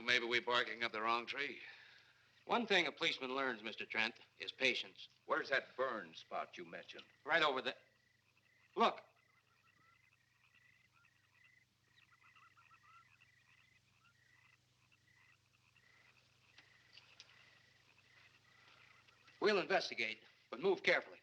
Maybe we're barking up the wrong tree. One thing a policeman learns, Mr. Trent, is patience. Where's that burn spot you mentioned? Right over there. Look. We'll investigate, but move carefully.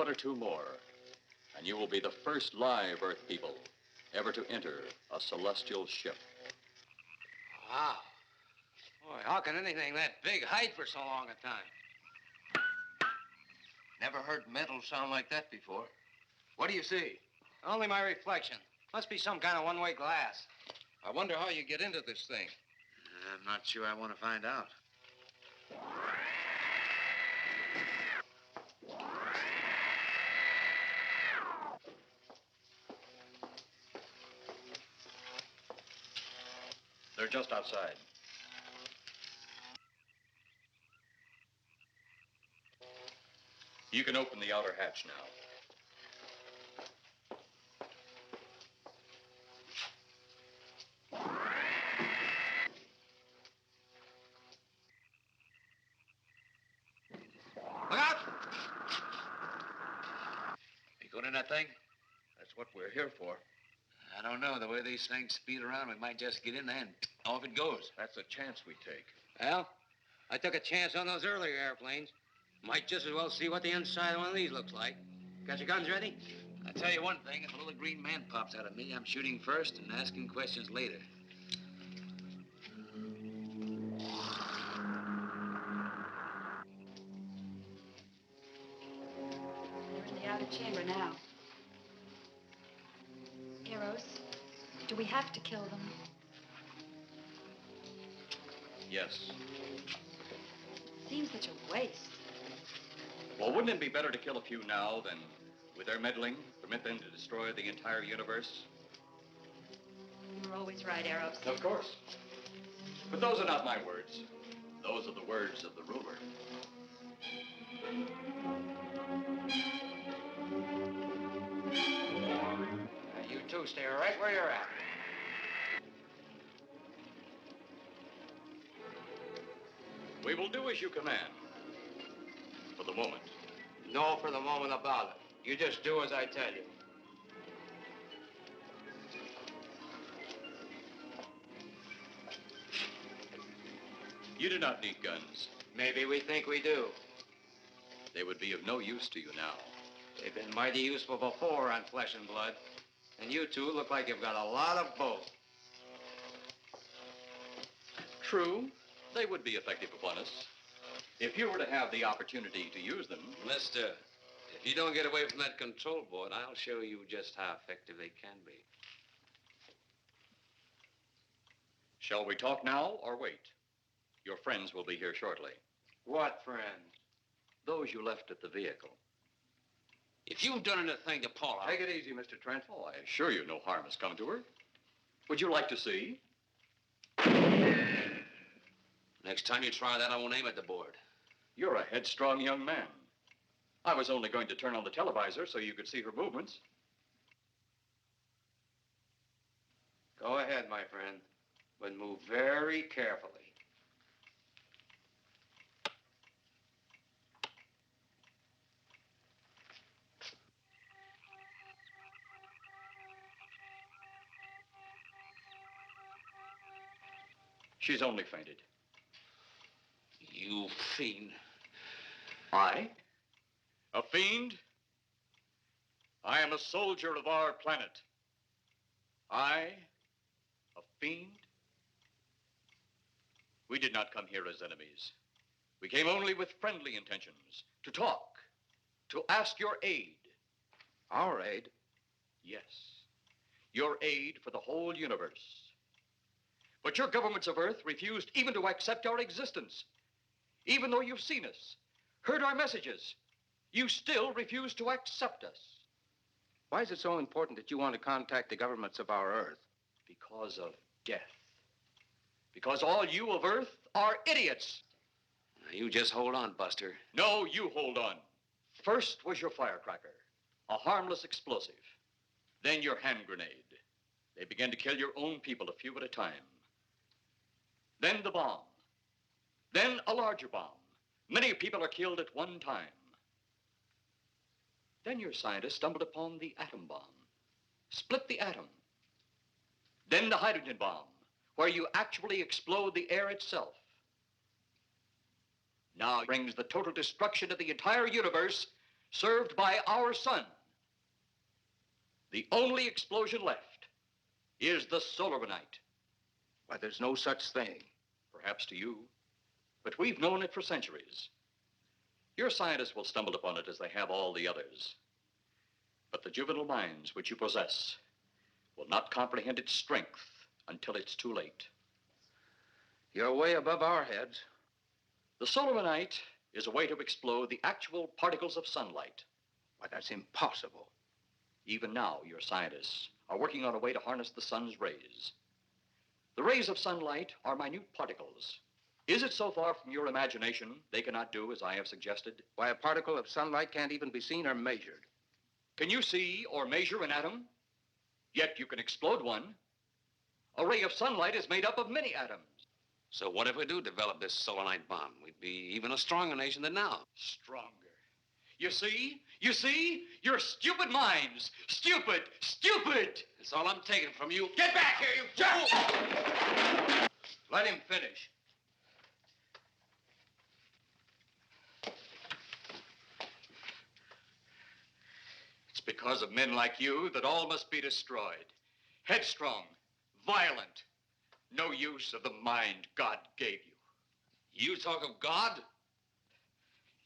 one or two more, and you will be the first live Earth people ever to enter a celestial ship. Wow. Boy, how can anything that big hide for so long a time? Never heard metal sound like that before. What do you see? Only my reflection. Must be some kind of one-way glass. I wonder how you get into this thing. I'm not sure I want to find out. They're just outside. You can open the outer hatch now. Look out! You going in that thing? That's what we're here for. I don't know. The way these things speed around, we might just get in there and off it goes. That's a chance we take. Well, I took a chance on those earlier airplanes. Might just as well see what the inside of one of these looks like. Got your guns ready? I'll tell you one thing. If a little green man pops out of me, I'm shooting first and asking questions later. We're in the outer chamber now. Eros, do we have to kill them? Yes. Seems such a waste. Well, wouldn't it be better to kill a few now than, with their meddling, permit them to destroy the entire universe? You're always right, Eros. Of course. But those are not my words. Those are the words of the ruler. You two stay right where you're at. We will do as you command. For the moment. No, for the moment about it. You just do as I tell you. You do not need guns. Maybe we think we do. They would be of no use to you now. They've been mighty useful before on flesh and blood. And you two look like you've got a lot of both. True, they would be effective upon us. If you were to have the opportunity to use them. Mister, if you don't get away from that control board, I'll show you just how effective they can be. Shall we talk now or wait? Your friends will be here shortly. What friends? Those you left at the vehicle. If you've done anything to Paula... Take it easy, Mr. Trent. Oh, I assure you no harm has come to her. Would you like to see? Next time you try that, I won't aim at the board. You're a headstrong young man. I was only going to turn on the televisor so you could see her movements. Go ahead, my friend, but move very carefully. She's only fainted. You fiend. I? A fiend? I am a soldier of our planet. I? A fiend? We did not come here as enemies. We came only with friendly intentions, to talk, to ask your aid. Our aid? Yes, your aid for the whole universe. But your governments of Earth refused even to accept our existence. Even though you've seen us, heard our messages, you still refuse to accept us. Why is it so important that you want to contact the governments of our Earth? Because of death. Because all you of Earth are idiots. Now, you just hold on, Buster. No, you hold on. First was your firecracker, a harmless explosive. Then your hand grenade. They began to kill your own people a few at a time. Then the bomb. Then a larger bomb. Many people are killed at one time. Then your scientists stumbled upon the atom bomb. Split the atom. Then the hydrogen bomb, where you actually explode the air itself. Now it brings the total destruction of the entire universe served by our sun. The only explosion left is the solaranite. Why, there's no such thing. Perhaps to you, but we've known it for centuries. Your scientists will stumble upon it as they have all the others. But the juvenile minds which you possess will not comprehend its strength until it's too late. You're way above our heads. The solaranite is a way to explode the actual particles of sunlight. Why, that's impossible. Even now, your scientists are working on a way to harness the sun's rays. The rays of sunlight are minute particles. Is it so far from your imagination they cannot do as I have suggested? Why, a particle of sunlight can't even be seen or measured. Can you see or measure an atom? Yet you can explode one. A ray of sunlight is made up of many atoms. So what if we do develop this solanite bomb? We'd be even a stronger nation than now. Stronger. You see? You see? Your stupid minds. Stupid! Stupid! That's all I'm taking from you. Get back here, you fool! Let him finish. It's because of men like you that all must be destroyed. Headstrong, violent, no use of the mind God gave you. You talk of God?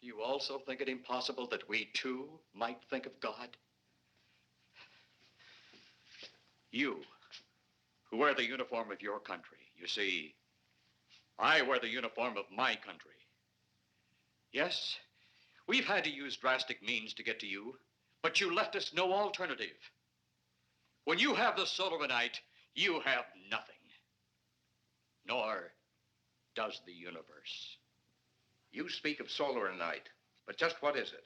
You also think it impossible that we, too, might think of God? You, who wear the uniform of your country. You see, I wear the uniform of my country. Yes, we've had to use drastic means to get to you, but you left us no alternative. When you have the solaranite, you have nothing. Nor does the universe. You speak of solaranite, but just what is it?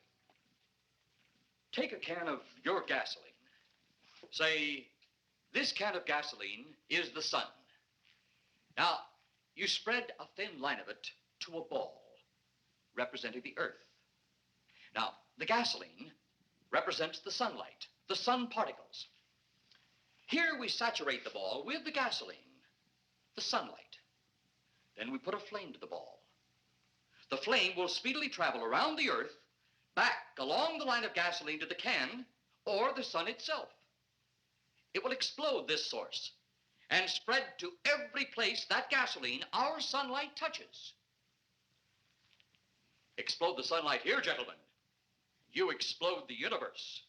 Take a can of your gasoline. Say, this can of gasoline is the sun. Now, you spread a thin line of it to a ball, representing the earth. Now, the gasoline represents the sunlight, the sun particles. Here we saturate the ball with the gasoline, the sunlight. Then we put a flame to the ball. The flame will speedily travel around the earth, back along the line of gasoline to the can, or the sun itself. It will explode this source and spread to every place that gasoline, our sunlight, touches. Explode the sunlight here, gentlemen. You explode the universe.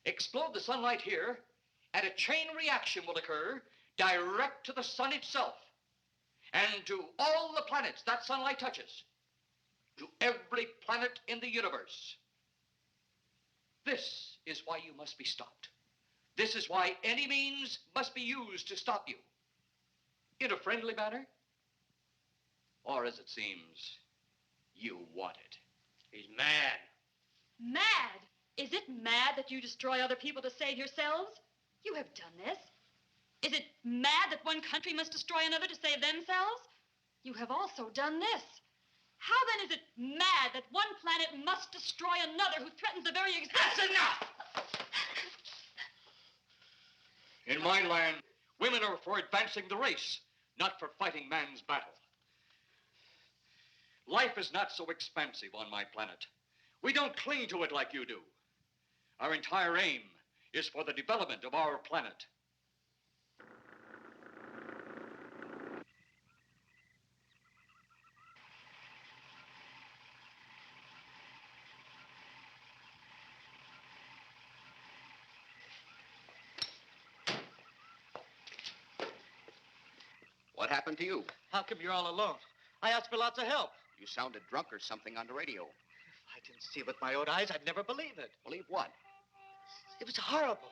Explode the sunlight here, and a chain reaction will occur direct to the sun itself and to all the planets that sunlight touches, to every planet in the universe. This is why you must be stopped. This is why any means must be used to stop you. In a friendly manner, or as it seems, you want it. He's mad. Mad? Is it mad that you destroy other people to save yourselves? You have done this. Is it mad that one country must destroy another to save themselves? You have also done this. How then is it mad that one planet must destroy another who threatens the very existence? That's enough! In my land, women are for advancing the race, not for fighting man's battle. Life is not so expansive on my planet. We don't cling to it like you do. Our entire aim is for the development of our planet. What happened to you? How come you're all alone? I asked for lots of help. You sounded drunk or something on the radio. If I didn't see it with my own eyes, I'd never believe it. Believe what? It was horrible.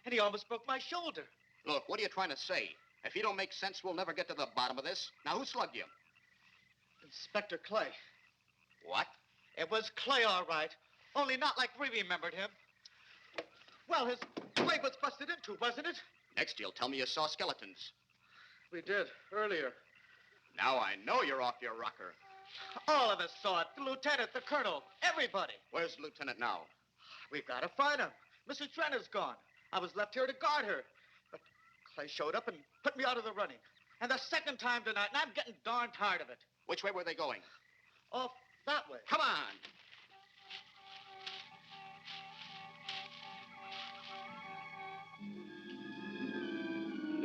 And he almost broke my shoulder. Look, what are you trying to say? If you don't make sense, we'll never get to the bottom of this. Now, who slugged you? Inspector Clay. What? It was Clay, all right. Only not like we remembered him. Well, his grave was busted into, wasn't it? Next, you'll tell me you saw skeletons. We did, earlier. Now I know you're off your rocker. All of us saw it. The lieutenant, the colonel, everybody. Where's the lieutenant now? We've got to find him. Mrs. Trenner's gone. I was left here to guard her. But Clay showed up and put me out of the running. And the second time tonight, and I'm getting darn tired of it. Which way were they going? Off that way. Come on.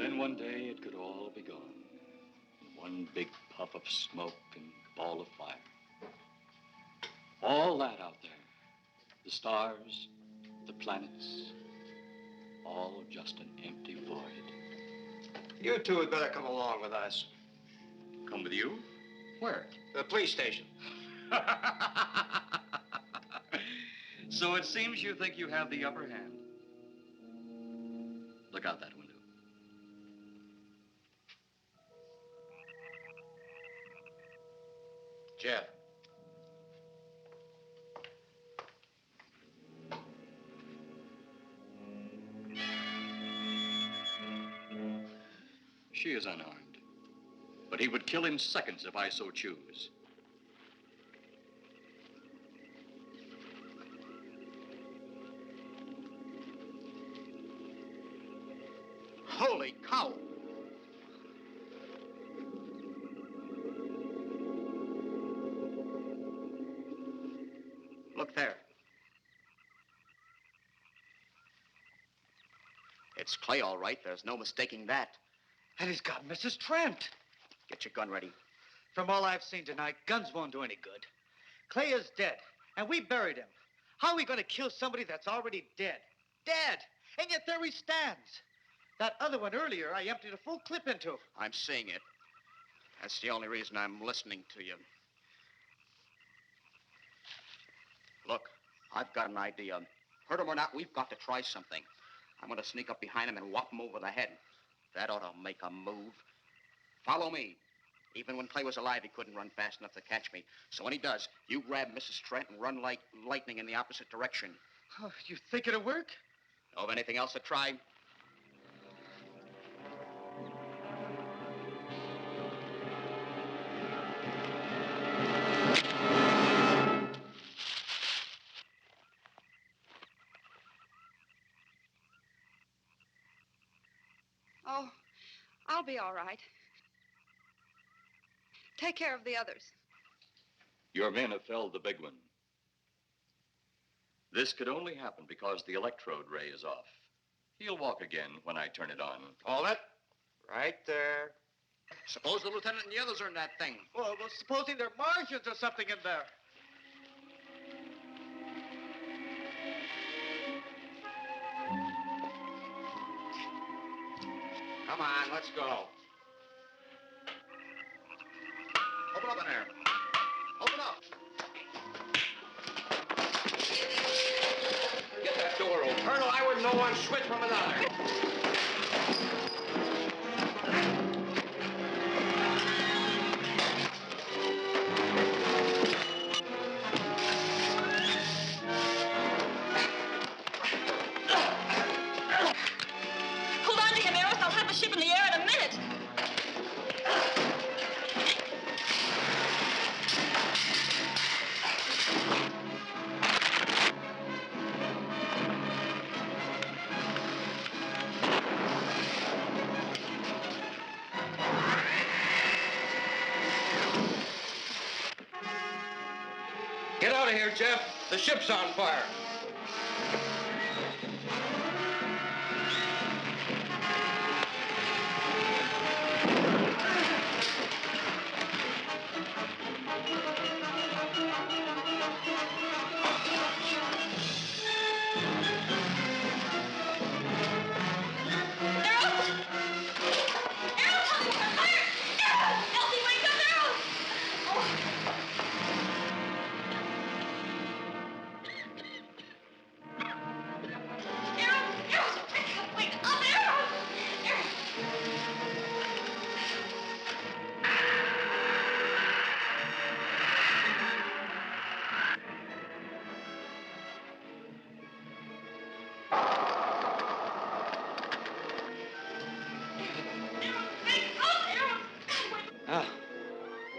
then one day it could all be gone. One big puff of smoke and ball of fire. All that out there, the stars, the planets, all just an empty void. You two had better come along with us. Come with you? Where? The police station. So it seems you think you have the upper hand. Look out that window. Jeff. She is unarmed. But he would kill in seconds if I so choose. Holy cow! Look there. It's Clay, all right. There's no mistaking that. And he's got Mrs. Trent. Get your gun ready. From all I've seen tonight, guns won't do any good. Clay is dead, and we buried him. How are we going to kill somebody that's already dead? Dead! And yet there he stands. That other one earlier, I emptied a full clip into. I'm seeing it. That's the only reason I'm listening to you. Look, I've got an idea. Hurt him or not, we've got to try something. I'm going to sneak up behind him and whop him over the head. That ought to make a move. Follow me. Even when Clay was alive, he couldn't run fast enough to catch me. So when he does, you grab Mrs. Trent and run like lightning in the opposite direction. Oh, you think it'll work? Know of anything else to try? Oh, I'll be all right. Take care of the others. Your men have felled the big one. This could only happen because the electrode ray is off. He'll walk again when I turn it on. Hold it. Right there. Suppose the lieutenant and the others are in that thing. Well, supposing they're Martians or something in there. Come on, let's go. Open up in there. Open up. Get that door open. Colonel, I wouldn't know one switch from another. Hold on to him, Eros. I'll have the ship in the air in a minute. Get out of here, Jeff. The ship's on fire.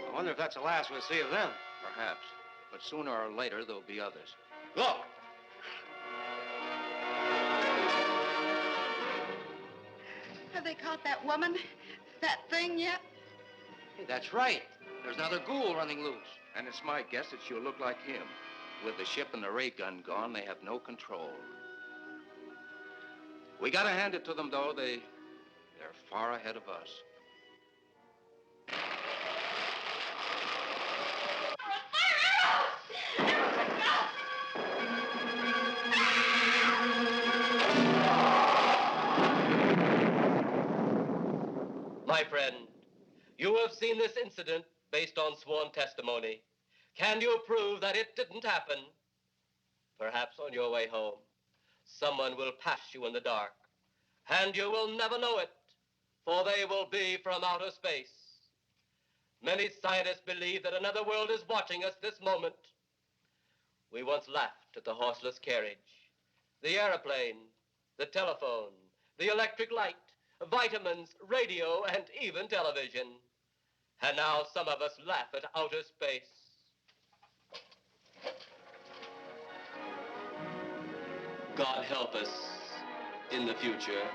I wonder if that's the last we'll see of them. Perhaps. But sooner or later, there'll be others. Look. Have they caught that woman? That thing yet? Hey, that's right. There's another ghoul running loose. And it's my guess that she'll look like him. With the ship and the ray gun gone, they have no control. We gotta hand it to them, though. They're far ahead of us. My friend, you have seen this incident based on sworn testimony. Can you prove that it didn't happen? Perhaps on your way home, someone will pass you in the dark, and you will never know it, for they will be from outer space. Many scientists believe that another world is watching us this moment. We once laughed at the horseless carriage, the airplane, the telephone, the electric light, vitamins, radio, and even television. And now some of us laugh at outer space. God help us in the future.